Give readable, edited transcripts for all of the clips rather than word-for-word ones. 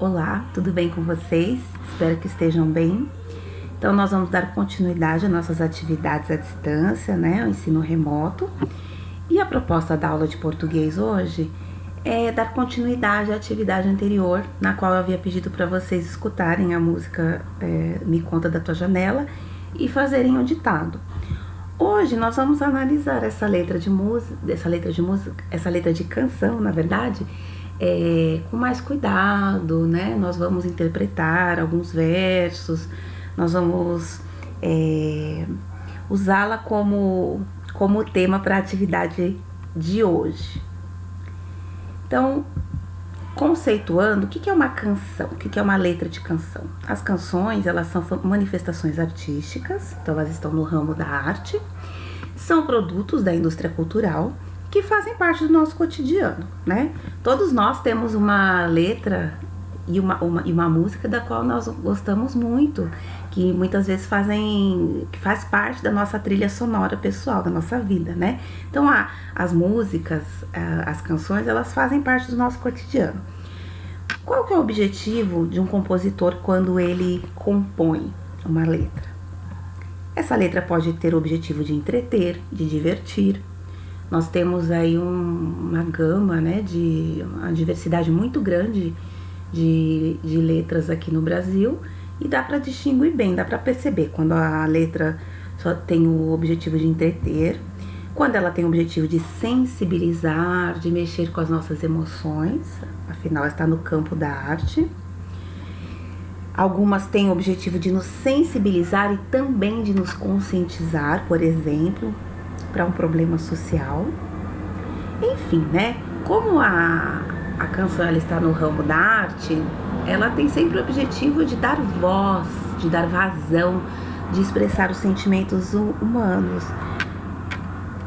Olá, tudo bem com vocês? Espero que estejam bem. Então, nós vamos dar continuidade às nossas atividades à distância, né? O ensino remoto. E a proposta da aula de português hoje é dar continuidade à atividade anterior, na qual eu havia pedido para vocês escutarem a música Me Conta da Tua Janela e fazerem o ditado. Hoje nós vamos analisar essa letra de canção, na verdade, com mais cuidado, né? Nós vamos interpretar alguns versos, nós vamos usá-la como tema para a atividade de hoje. Então, conceituando, o que é uma canção? O que é uma letra de canção? As canções, elas são manifestações artísticas, então elas estão no ramo da arte, são produtos da indústria cultural que fazem parte do nosso cotidiano, né? Todos nós temos uma letra e uma música da qual nós gostamos muito, que muitas vezes faz parte da nossa trilha sonora pessoal, da nossa vida, né? Então, as músicas, as canções, elas fazem parte do nosso cotidiano. Qual que é o objetivo de um compositor quando ele compõe uma letra? Essa letra pode ter o objetivo de entreter, de divertir. Nós temos aí uma gama, né, uma diversidade muito grande de letras aqui no Brasil, e dá para distinguir bem, dá para perceber quando a letra só tem o objetivo de entreter, quando ela tem o objetivo de sensibilizar, de mexer com as nossas emoções, afinal está no campo da arte. Algumas têm o objetivo de nos sensibilizar e também de nos conscientizar, por exemplo, para um problema social. Enfim, né? Como a canção ela está no ramo da arte, ela tem sempre o objetivo de dar voz, de dar vazão, de expressar os sentimentos humanos,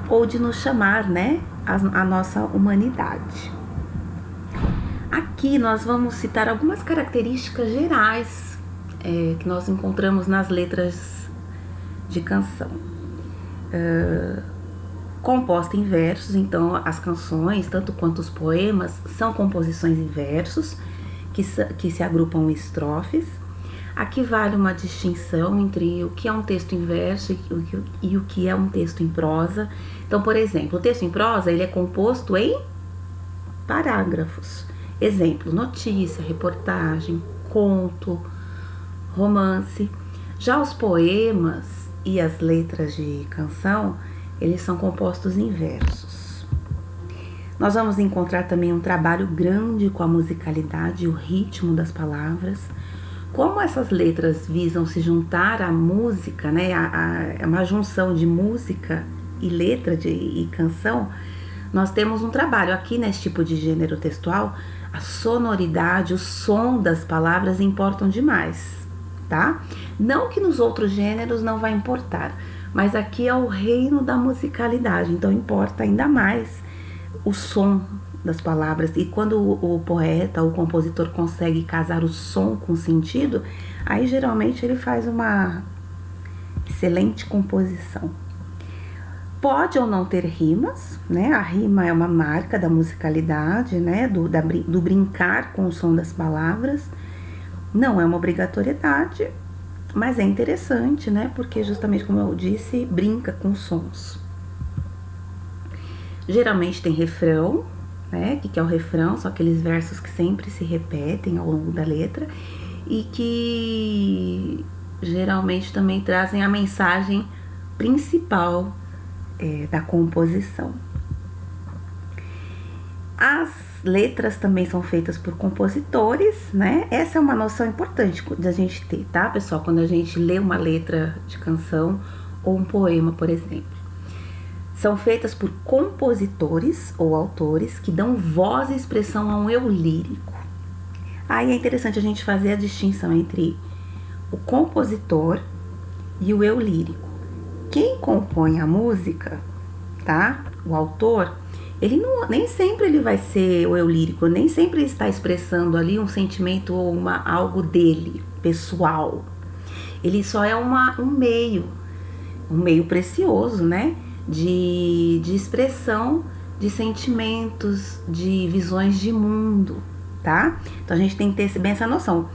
ou de nos chamar, né, a nossa humanidade. Aqui nós vamos citar algumas características gerais que nós encontramos nas letras de canção. Composta em versos, então as canções, tanto quanto os poemas, são composições em versos que se agrupam em estrofes. Aqui vale uma distinção entre o que é um texto em verso e o que é um texto em prosa. Então, por exemplo, o texto em prosa ele é composto em parágrafos. Exemplo, notícia, reportagem, conto, romance. Já os poemas e as letras de canção, eles são compostos em versos. Nós vamos encontrar também um trabalho grande com a musicalidade e o ritmo das palavras. Como essas letras visam se juntar à música, né? É uma junção de música e letra e canção. Nós temos um trabalho aqui nesse tipo de gênero textual. A sonoridade, o som das palavras importam demais, tá? Não que nos outros gêneros não vai importar, mas aqui é o reino da musicalidade, então importa ainda mais o som das palavras. E quando o poeta, o compositor consegue casar o som com o sentido, aí geralmente ele faz uma excelente composição. Pode ou não ter rimas, né? A rima é uma marca da musicalidade, né? Do brincar com o som das palavras. Não é uma obrigatoriedade, mas é interessante, né? Porque justamente como eu disse, brinca com sons. Geralmente tem refrão, né? O que é o refrão? São aqueles versos que sempre se repetem ao longo da letra e que geralmente também trazem a mensagem principal da composição. As letras também são feitas por compositores, né? Essa é uma noção importante da gente ter, tá, pessoal? Quando a gente lê uma letra de canção ou um poema, por exemplo. São feitas por compositores ou autores que dão voz e expressão a um eu lírico. Aí é interessante a gente fazer a distinção entre o compositor e o eu lírico. Quem compõe a música, tá? O autor, nem sempre ele vai ser o eu lírico, nem sempre está expressando ali um sentimento ou algo dele, pessoal. Ele só é um meio precioso, né? De expressão de sentimentos, de visões de mundo. tá? Então a gente tem que ter bem essa noção.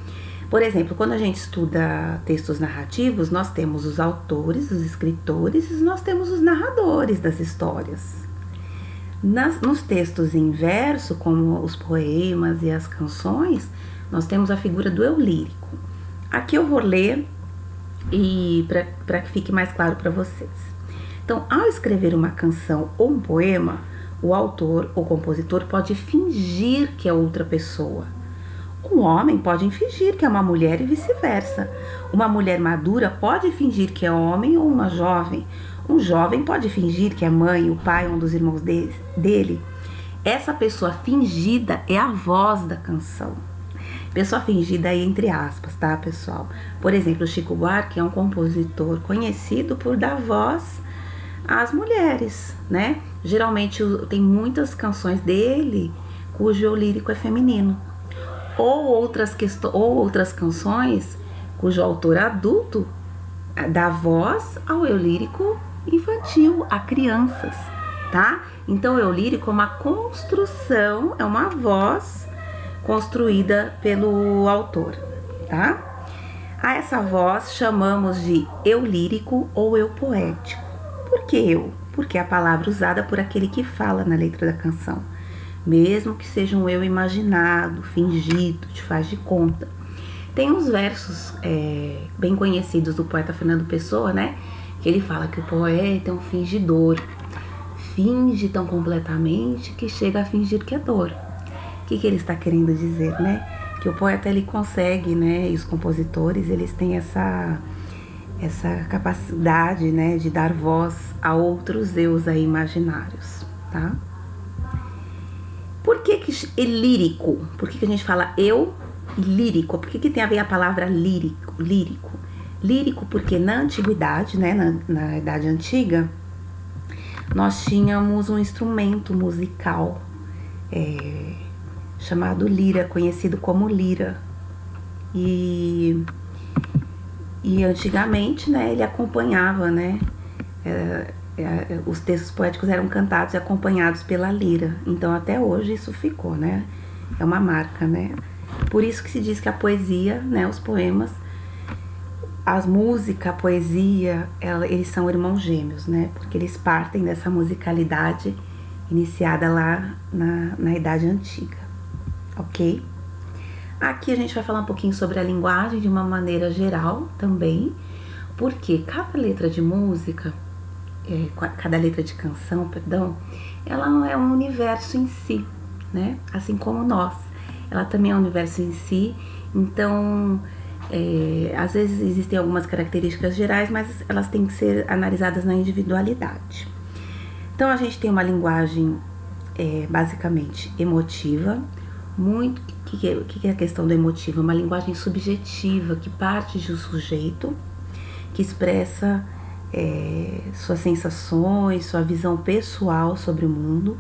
Por exemplo, quando a gente estuda textos narrativos, nós temos os autores, os escritores, e nós temos os narradores das histórias. Nos textos em verso, como os poemas e as canções, nós temos a figura do eu lírico. Aqui eu vou ler e para que fique mais claro para vocês. Então, ao escrever uma canção ou um poema, o autor ou compositor pode fingir que é outra pessoa. Um homem pode fingir que é uma mulher e vice-versa. Uma mulher madura pode fingir que é homem ou uma jovem. Um jovem pode fingir que é mãe, o pai ou um dos irmãos dele. Essa pessoa fingida é a voz da canção. Pessoa fingida aí entre aspas, tá, pessoal? Por exemplo, Chico Buarque é um compositor conhecido por dar voz às mulheres, né? Geralmente tem muitas canções dele cujo eu lírico é feminino. Ou outras canções cujo autor adulto dá voz ao eu lírico infantil, a crianças, tá? Então o eu lírico é uma construção, é uma voz construída pelo autor, tá? A essa voz chamamos de eu lírico ou eu poético. Por que eu? Porque é a palavra usada por aquele que fala na letra da canção, mesmo que seja um eu imaginado, fingido, de faz de conta. Tem uns versos bem conhecidos do poeta Fernando Pessoa, né? Que ele fala que o poeta é um fingidor, finge tão completamente que chega a fingir que é dor. O que ele está querendo dizer, né? Que o poeta ele consegue, né? E os compositores eles têm essa capacidade, né? De dar voz a outros eus aí imaginários, tá? Por que é lírico? Por que a gente fala eu e lírico? Por que tem a ver a palavra lírico? Lírico porque na antiguidade, né, na Idade Antiga, nós tínhamos um instrumento musical chamado lira, conhecido como lira. E antigamente, né, ele acompanhava, né, os textos poéticos eram cantados e acompanhados pela lira. Então até hoje isso ficou, né? É uma marca, né? Por isso que se diz que a poesia, né, os poemas, as músicas, a poesia, eles são irmãos gêmeos, né? Porque eles partem dessa musicalidade iniciada lá na Idade Antiga, ok? Aqui a gente vai falar um pouquinho sobre a linguagem de uma maneira geral também, porque cada letra de música, cada letra de canção, perdão, ela é um universo em si, né? Assim como nós. Ela também é um universo em si, então às vezes existem algumas características gerais, mas elas têm que ser analisadas na individualidade. Então a gente tem uma linguagem basicamente emotiva, o que é a questão do emotivo? Uma linguagem subjetiva que parte de um sujeito, que expressa suas sensações, sua visão pessoal sobre o mundo,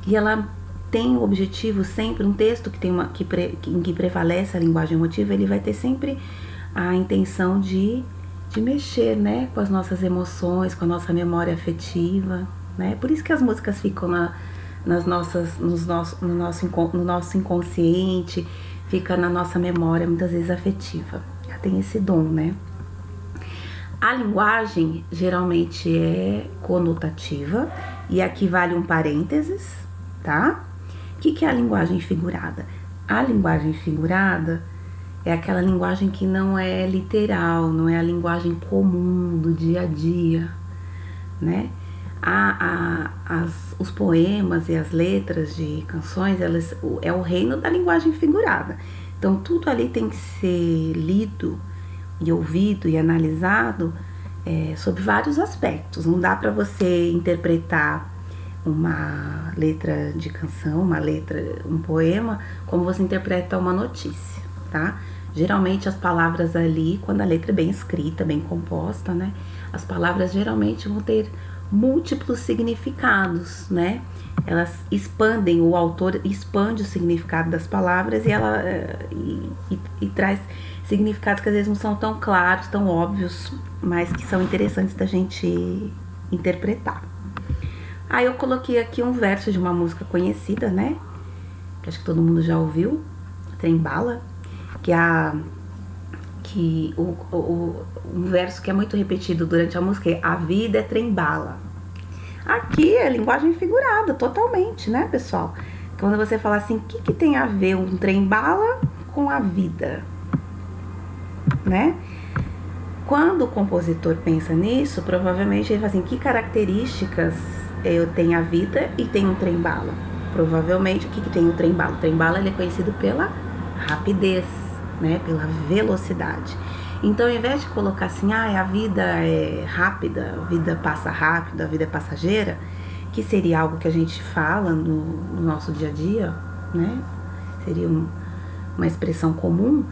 e ela tem o objetivo sempre, um texto em que prevalece a linguagem emotiva, ele vai ter sempre a intenção de mexer, né, com as nossas emoções, com a nossa memória afetiva, né? Por isso que as músicas ficam no nosso inconsciente, fica na nossa memória, muitas vezes afetiva. Ela tem esse dom, né? A linguagem geralmente é conotativa, e aqui vale um parênteses, tá? O que é a linguagem figurada? A linguagem figurada é aquela linguagem que não é literal, não é a linguagem comum do dia a dia, né? Os poemas e as letras de canções, é o reino da linguagem figurada. Então tudo ali tem que ser lido e ouvido e analisado sobre vários aspectos. Não dá para você interpretar uma letra de canção, um poema, como você interpreta uma notícia, tá? Geralmente as palavras ali, quando a letra é bem escrita, bem composta, né? As palavras geralmente vão ter múltiplos significados, né? Elas expandem, o autor expande o significado das palavras e traz significados que às vezes não são tão claros, tão óbvios, mas que são interessantes da gente interpretar. Aí eu coloquei aqui um verso de uma música conhecida, né? Que acho que todo mundo já ouviu, trem-bala, que um verso que é muito repetido durante a música é a vida é trem-bala. Aqui é linguagem figurada, totalmente, né, pessoal? Quando você fala assim, o que tem a ver um trem-bala com a vida, né? Quando o compositor pensa nisso, provavelmente ele fala assim, que características eu tenho a vida e tem um trem-bala? Provavelmente, o que tem o trem-bala? O trem-bala ele é conhecido pela rapidez, né? Pela velocidade. Então, ao invés de colocar assim, a vida é rápida, a vida passa rápido, a vida é passageira, que seria algo que a gente fala no nosso dia a dia, né? Seria uma expressão comum.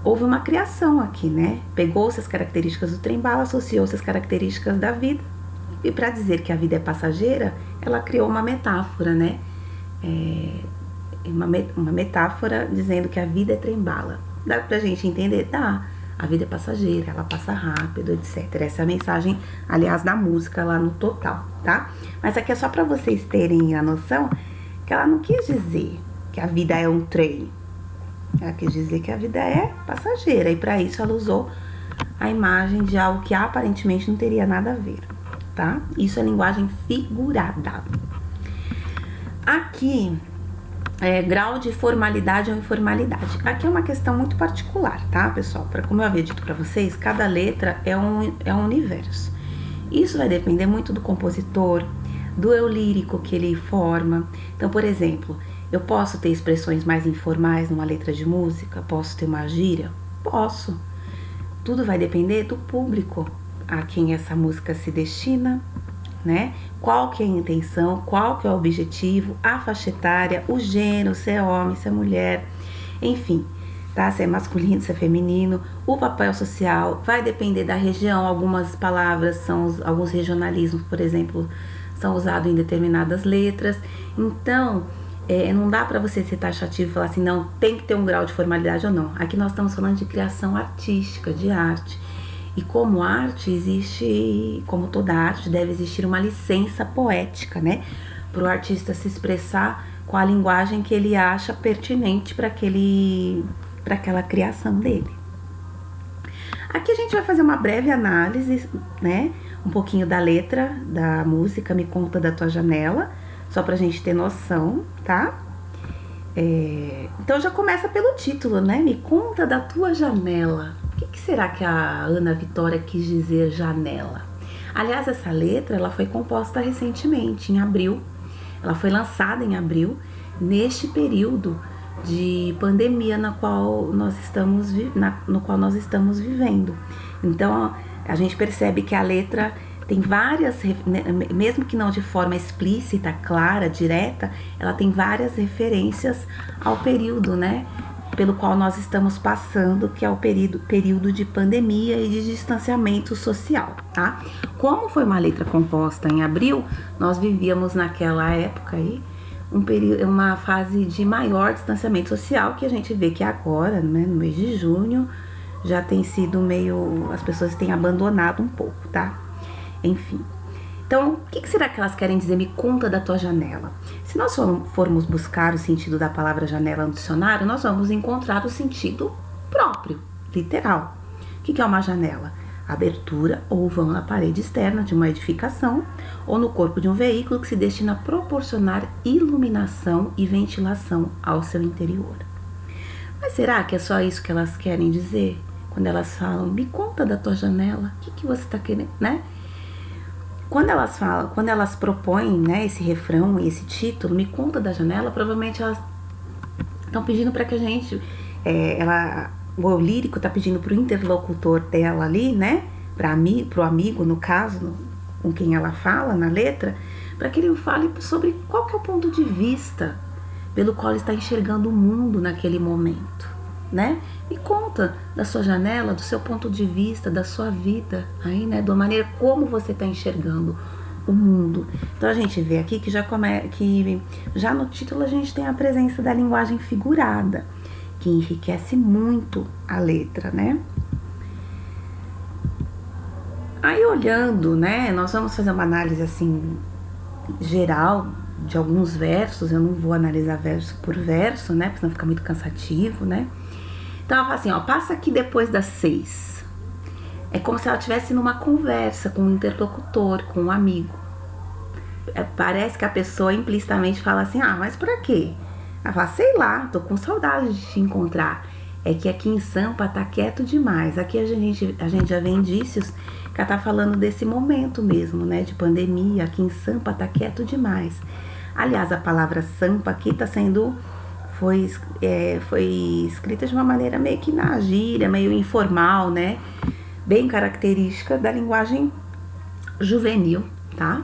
Houve uma criação aqui, né? Pegou-se as características do trem-bala, associou-se as características da vida. E para dizer que a vida é passageira, ela criou uma metáfora, né? Uma metáfora dizendo que a vida é trem-bala. Dá pra gente entender? Dá. A vida é passageira, ela passa rápido, etc. Essa é a mensagem, aliás, da música lá no total, tá? Mas aqui é só pra vocês terem a noção que ela não quis dizer que a vida é um trem. Ela quis dizer que a vida é passageira. E para isso ela usou a imagem de algo que aparentemente não teria nada a ver, tá? Isso é linguagem figurada. Aqui, grau de formalidade ou informalidade. Aqui é uma questão muito particular, tá, pessoal? Como eu havia dito para vocês, cada letra é um universo. Isso vai depender muito do compositor, do eu lírico que ele forma. Então, por exemplo, eu posso ter expressões mais informais numa letra de música? Posso ter uma gíria? Posso. Tudo vai depender do público a quem essa música se destina, né? Qual que é a intenção, qual que é o objetivo, a faixa etária, o gênero, se é homem, se é mulher, enfim, tá? Se é masculino, se é feminino, o papel social, vai depender da região. Algumas palavras alguns regionalismos, por exemplo, são usados em determinadas letras. Então, não dá pra você ser taxativo e falar assim, não, tem que ter um grau de formalidade ou não. Aqui nós estamos falando de criação artística, de arte. E como arte existe, como toda arte, deve existir uma licença poética, né? Para o artista se expressar com a linguagem que ele acha pertinente para aquela criação dele. Aqui a gente vai fazer uma breve análise, né? Um pouquinho da letra da música Me Conta da Tua Janela, só pra gente ter noção, tá? Então já começa pelo título, né? Me Conta da Tua Janela. O que será que a Ana Vitória quis dizer janela? Aliás, essa letra ela foi composta recentemente, em abril. Ela foi lançada em abril, neste período de pandemia no qual nós estamos vivendo. Então, a gente percebe que a letra tem várias, mesmo que não de forma explícita, clara, direta, ela tem várias referências ao período, né? Pelo qual nós estamos passando, que é o período de pandemia e de distanciamento social, tá? Como foi uma letra composta em abril, nós vivíamos naquela época aí uma fase de maior distanciamento social, que a gente vê que agora, né, no mês de junho, já tem sido as pessoas têm abandonado um pouco, tá? Enfim. Então, o que será que elas querem dizer? Me conta da tua janela. Se nós formos buscar o sentido da palavra janela no dicionário, nós vamos encontrar o sentido próprio, literal. O que é uma janela? Abertura ou vão na parede externa de uma edificação ou no corpo de um veículo que se destina a proporcionar iluminação e ventilação ao seu interior. Mas será que é só isso que elas querem dizer? Quando elas falam, me conta da tua janela, o que você está querendo, né? Quando elas propõem, né, esse refrão e esse título, Me Conta da Janela, provavelmente elas estão pedindo para que a gente, o lírico está pedindo para o interlocutor dela ali, né, pro amigo, no caso, com quem ela fala na letra, para que ele fale sobre qual que é o ponto de vista pelo qual ele está enxergando o mundo naquele momento, né? Me conta da sua janela, do seu ponto de vista, da sua vida, aí, né? Da maneira como você está enxergando o mundo. Então a gente vê aqui que já no título a gente tem a presença da linguagem figurada, que enriquece muito a letra, né? Aí olhando, né? Nós vamos fazer uma análise assim geral de alguns versos, eu não vou analisar verso por verso, né, porque senão fica muito cansativo, né. Então ela fala assim, ó, passa aqui depois das 6. É como se ela estivesse numa conversa com um interlocutor, com um amigo. Parece que a pessoa implicitamente fala assim, ah, mas pra quê? Ela fala, sei lá, tô com saudade de te encontrar. É que aqui em Sampa tá quieto demais. Aqui a gente já vê indícios que ela tá falando desse momento mesmo, né, de pandemia. Aqui em Sampa tá quieto demais. Aliás, a palavra Sampa aqui tá sendo... Foi escrita de uma maneira meio que na gíria, meio informal, né? Bem característica da linguagem juvenil, tá?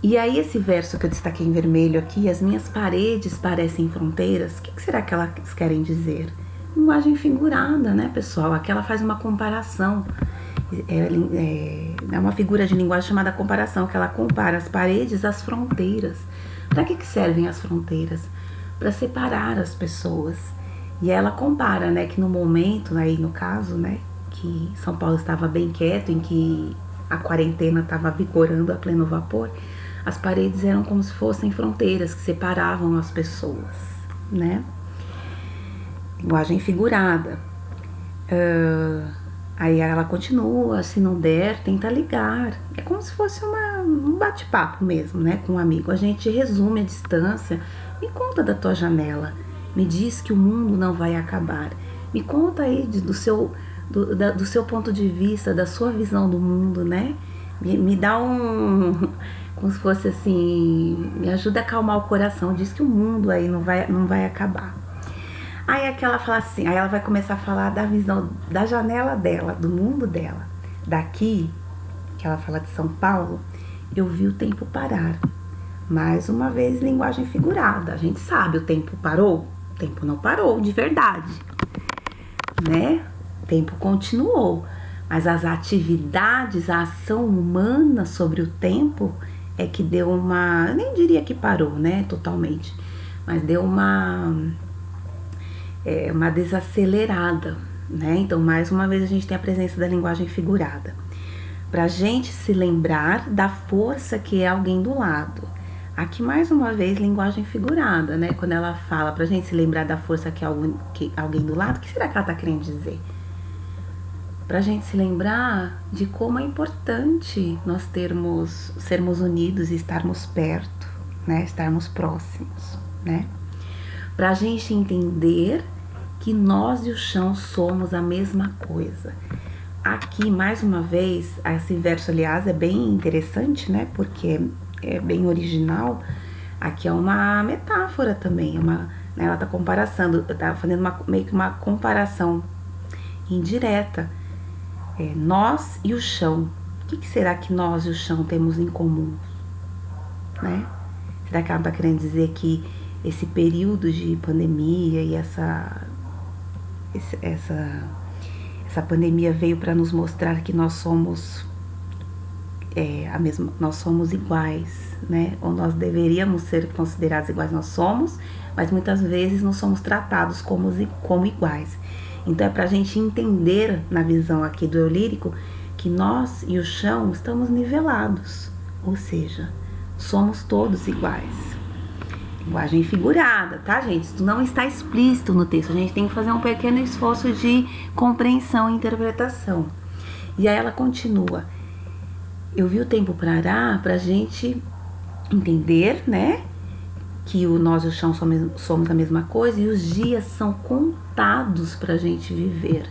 E aí esse verso que eu destaquei em vermelho aqui, as minhas paredes parecem fronteiras, o que será que elas querem dizer? Linguagem figurada, né, pessoal? Aqui ela faz uma comparação, é uma figura de linguagem chamada comparação, que ela compara as paredes às fronteiras. Para que servem as fronteiras? Para separar as pessoas. E ela compara, né, que no momento, aí no caso, né, que São Paulo estava bem quieto, em que a quarentena estava vigorando a pleno vapor, as paredes eram como se fossem fronteiras que separavam as pessoas, né? Linguagem figurada. Aí ela continua, se não der, tenta ligar. É como se fosse um bate-papo mesmo, né, com um amigo. A gente resume a distância. Me conta da tua janela. Me diz que o mundo não vai acabar. Me conta aí do seu ponto de vista, da sua visão do mundo, né? Me dá como se fosse assim, me ajuda a acalmar o coração. Diz que o mundo aí não vai acabar. Aí aqui ela fala assim, aí ela vai começar a falar da visão da janela dela, do mundo dela. Daqui, que ela fala de São Paulo, eu vi o tempo parar. Mais uma vez, linguagem figurada. A gente sabe, o tempo parou? O tempo não parou, de verdade, né? O tempo continuou. Mas as atividades, a ação humana sobre o tempo é que deu uma... Eu nem diria que parou, né, totalmente. Mas deu uma desacelerada, né? Então, mais uma vez, a gente tem a presença da linguagem figurada. Pra gente se lembrar da força que é alguém do lado. Aqui, mais uma vez, linguagem figurada, né? Quando ela fala pra gente se lembrar da força que é alguém do lado, o que será que ela tá querendo dizer? Pra gente se lembrar de como é importante nós sermos unidos e estarmos perto, né? Estarmos próximos, né? Pra gente entender que nós e o chão somos a mesma coisa. Aqui, mais uma vez, esse verso, aliás, é bem interessante, né? Porque é bem original. Aqui é uma metáfora também, né, ela tá fazendo meio que uma comparação indireta. Nós e o chão. O que será que nós e o chão temos em comum, né? Será que ela tá querendo dizer que esse período de pandemia e essa pandemia veio para nos mostrar que nós somos nós somos iguais, né? Ou nós deveríamos ser considerados iguais, nós somos, mas muitas vezes não somos tratados como iguais. Então é pra gente entender, na visão aqui do eu lírico, que nós e o chão estamos nivelados, ou seja, somos todos iguais. Linguagem figurada, tá, gente? Isso não está explícito no texto, a gente tem que fazer um pequeno esforço de compreensão e interpretação. E aí ela continua, eu vi o tempo parar pra gente entender, né, que nós e o chão somos a mesma coisa e os dias são contados pra gente viver.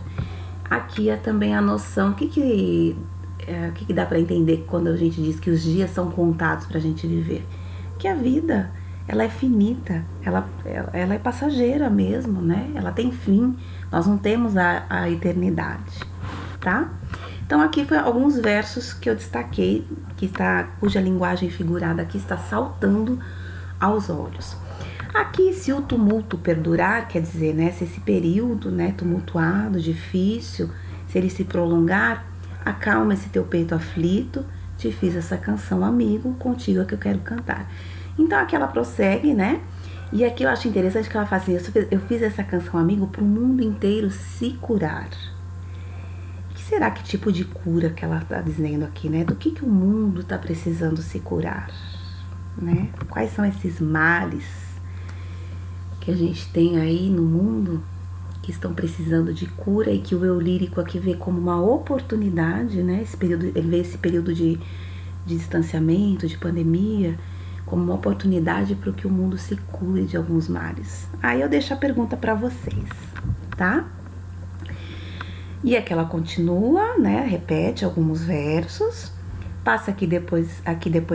Aqui é também a noção, o que dá pra entender quando a gente diz que os dias são contados pra gente viver? Que a vida, ela é finita, ela é passageira mesmo, né? Ela tem fim, nós não temos a eternidade, tá? Então aqui foi alguns versos que eu destaquei, cuja linguagem figurada aqui está saltando aos olhos. Aqui, se o tumulto perdurar, quer dizer, né, se esse período, né, tumultuado, difícil, se ele se prolongar, acalma esse teu peito aflito, te fiz essa canção, amigo, contigo é que eu quero cantar. Então aqui ela prossegue, né? E aqui eu acho interessante que ela fala assim, eu fiz essa canção, amigo, para o mundo inteiro se curar. O que será que tipo de cura que ela está dizendo aqui, né? Do que o mundo está precisando se curar? né? Quais são esses males que a gente tem aí no mundo que estão precisando de cura e que o eu lírico aqui vê como uma oportunidade, né? Ele vê esse período de distanciamento, de pandemia, como uma oportunidade para que o mundo se cure de alguns males. Aí eu deixo a pergunta para vocês, tá? E aqui ela continua, né? Repete alguns versos. Passa aqui depois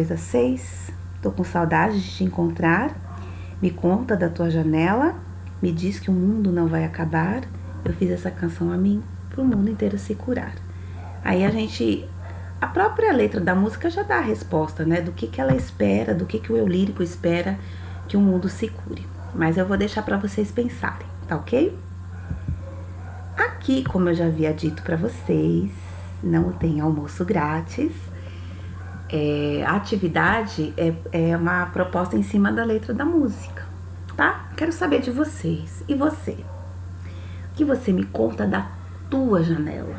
das 6. Tô com saudade de te encontrar. Me conta da tua janela. Me diz que o mundo não vai acabar. Eu fiz essa canção a mim, pro mundo inteiro se curar. Aí a própria letra da música já dá a resposta, né? Do que ela espera, do que o eu lírico espera que o mundo se cure. Mas eu vou deixar para vocês pensarem, tá ok? Aqui, como eu já havia dito para vocês, não tem almoço grátis. A atividade é uma proposta em cima da letra da música, tá? Quero saber de vocês. E você? O que você me conta da tua janela,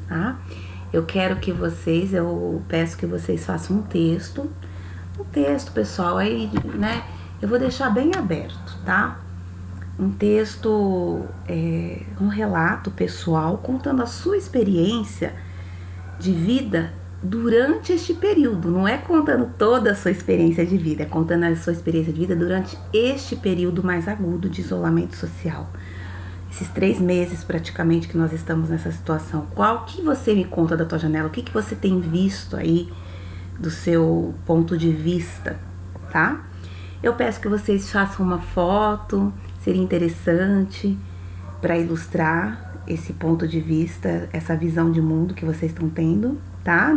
tá? Eu peço que vocês façam um texto, pessoal, aí, né? Eu vou deixar bem aberto, tá? Um texto, um relato pessoal contando a sua experiência de vida durante este período. Não é contando toda a sua experiência de vida, é contando a sua experiência de vida durante este período mais agudo de isolamento social. Esses 3 meses praticamente que nós estamos nessa situação. O que você me conta da tua janela? O que você tem visto aí do seu ponto de vista, tá? Eu peço que vocês façam uma foto, seria interessante para ilustrar esse ponto de vista, essa visão de mundo que vocês estão tendo, tá?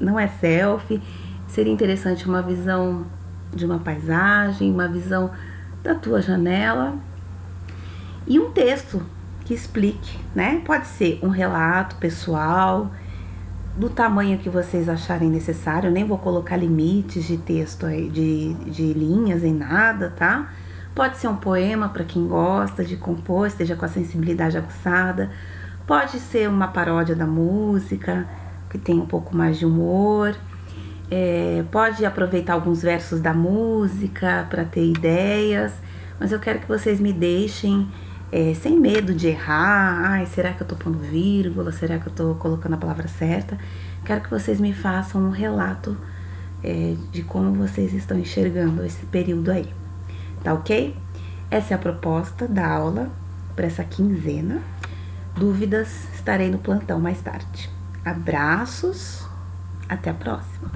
Não é selfie, seria interessante uma visão de uma paisagem, uma visão da tua janela e um texto que explique, né? Pode ser um relato pessoal, do tamanho que vocês acharem necessário. Eu nem vou colocar limites de texto aí, de linhas em nada, tá? Pode ser um poema para quem gosta de compor, esteja com a sensibilidade aguçada. Pode ser uma paródia da música, que tem um pouco mais de humor. Pode aproveitar alguns versos da música para ter ideias. Mas eu quero que vocês me deixem sem medo de errar. Ai, será que eu tô pondo vírgula? Será que eu tô colocando a palavra certa? Quero que vocês me façam um relato de como vocês estão enxergando esse período aí. Tá ok? Essa é a proposta da aula para essa quinzena. Dúvidas, estarei no plantão mais tarde. Abraços, até a próxima.